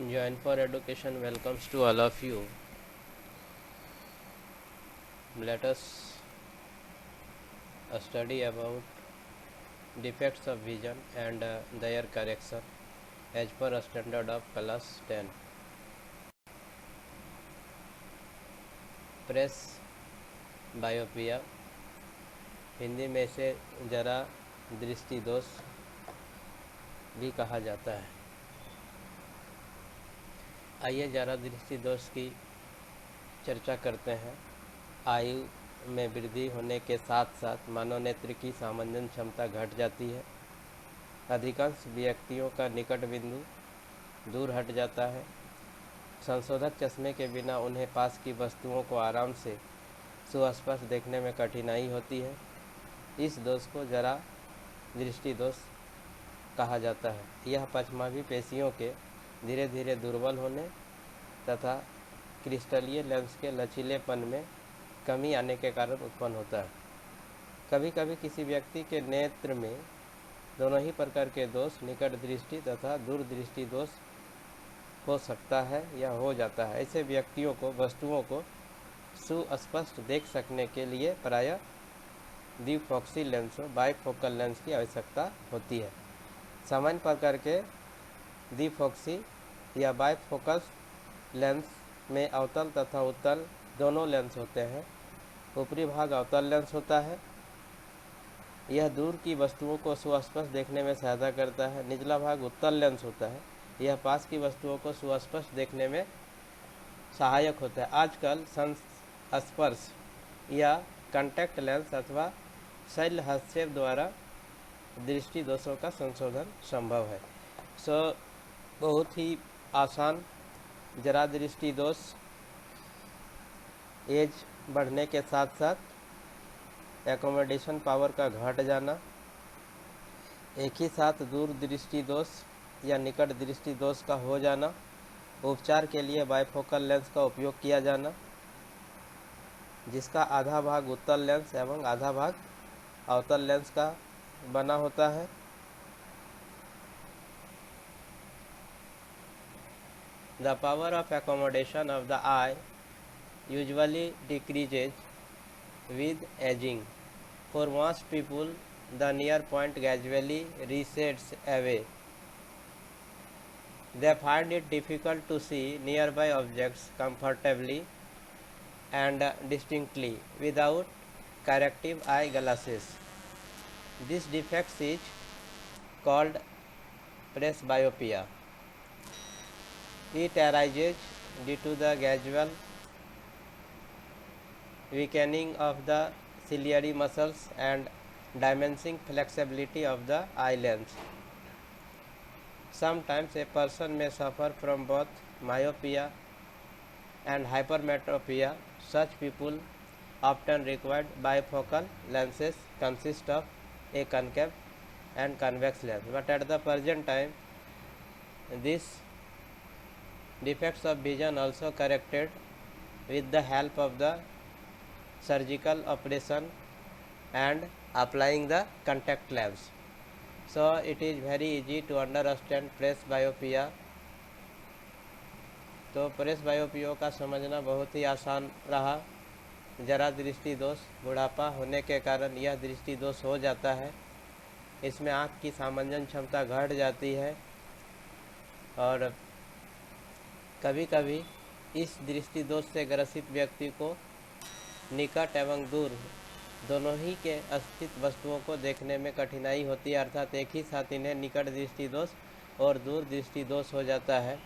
Join for Education welcomes to all of you. Let us study about defects of vision and their correction as per standard of class 10. Presbyopia, Hindi में इसे जरा दृष्टि दोष भी कहा जाता है। आइए जरा दृष्टि दोष की चर्चा करते हैं। आयु में वृद्धि होने के साथ साथ मानव नेत्र की सामंजन क्षमता घट जाती है। अधिकांश व्यक्तियों का निकट बिंदु दूर हट जाता है। संशोधक चश्मे के बिना उन्हें पास की वस्तुओं को आराम से सुस्पष्ट देखने में कठिनाई होती है। इस दोष को जरा दृष्टि दोष कहा जाता है। यह पश्चमाभी पेशियों के धीरे धीरे दुर्बल होने तथा क्रिस्टलीय लेंस के लचीलेपन में कमी आने के कारण उत्पन्न होता है। कभी कभी किसी व्यक्ति के नेत्र में दोनों ही प्रकार के दोष, निकट दृष्टि तथा दूर दृष्टि दोष हो सकता है या हो जाता है। ऐसे व्यक्तियों को वस्तुओं को सुस्पष्ट देख सकने के लिए प्रायः द्विफोक्सी लेंसों बाइफोकल लेंस की आवश्यकता होती है। सामान्य प्रकार के द्विफोक्सी या बाइफोकल लेंस में अवतल तथा उत्तल दोनों लेंस होते हैं। ऊपरी भाग अवतल लेंस होता है। यह दूर की वस्तुओं को सुस्पष्ट देखने में सहायता करता है। निचला भाग उत्तल लेंस होता है। यह पास की वस्तुओं को सुस्पष्ट देखने में सहायक होता है। आजकल संस्पर्श या कॉन्टैक्ट लेंस अथवा शल्य हस्तक्षेप द्वारा दृष्टि दोषों का संशोधन संभव है। बहुत ही आसान जरा दृष्टि दोष एज बढ़ने के साथ साथ एकोमोडेशन पावर का घट जाना, एक ही साथ दूर दृष्टि दोष या निकट दृष्टि दोष का हो जाना, उपचार के लिए बाइफोकल लेंस का उपयोग किया जाना जिसका आधा भाग उत्तल लेंस एवं आधा भाग अवतल लेंस का बना होता है। The power of accommodation of the eye usually decreases with aging. For most people, the near point gradually recedes away. They find it difficult to see nearby objects comfortably and distinctly without corrective eye glasses. This defect is called presbyopia. It arises due to the gradual weakening of the ciliary muscles and diminishing flexibility of the eye lens. Sometimes a person may suffer from both myopia and hypermetropia. Such people often require bifocal lenses consist of a concave and convex lens. But at the present time, these defects of vision also corrected with the help of the surgical operation and applying the contact lens. So it is very easy to understand presbyopia. तो presbyopia का समझना बहुत ही आसान रहा। जरा दृष्टि दोष बुढ़ापा होने के कारण यह दृष्टि दोष हो जाता है। इसमें आँख की सामंजन क्षमता घट जाती है और कभी कभी इस दृष्टि दोष से ग्रसित व्यक्ति को निकट एवं दूर दोनों ही के स्थित वस्तुओं को देखने में कठिनाई होती है, अर्थात एक ही साथ इन्हें निकट दृष्टि दोष और दूर दृष्टि दोष हो जाता है।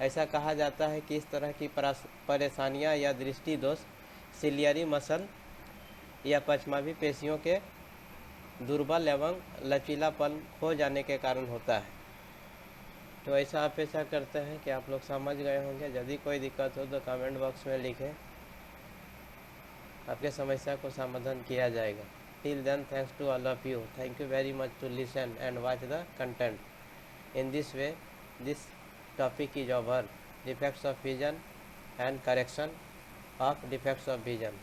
ऐसा कहा जाता है कि इस तरह की परेशानियां या दृष्टि दोष सिलियरी मसल या पश्चमाभी पेशियों के दुर्बल एवं लचीलापन खो जाने के कारण होता है। तो ऐसा अपेक्षा करते हैं कि आप लोग समझ गए होंगे। यदि कोई दिक्कत हो तो कमेंट बॉक्स में लिखें, आपके समस्या को समाधान किया जाएगा। Till then, thanks to all of you. Thank you very much to listen and watch the content. In this way this topic is over: defects of vision and correction of defects of vision.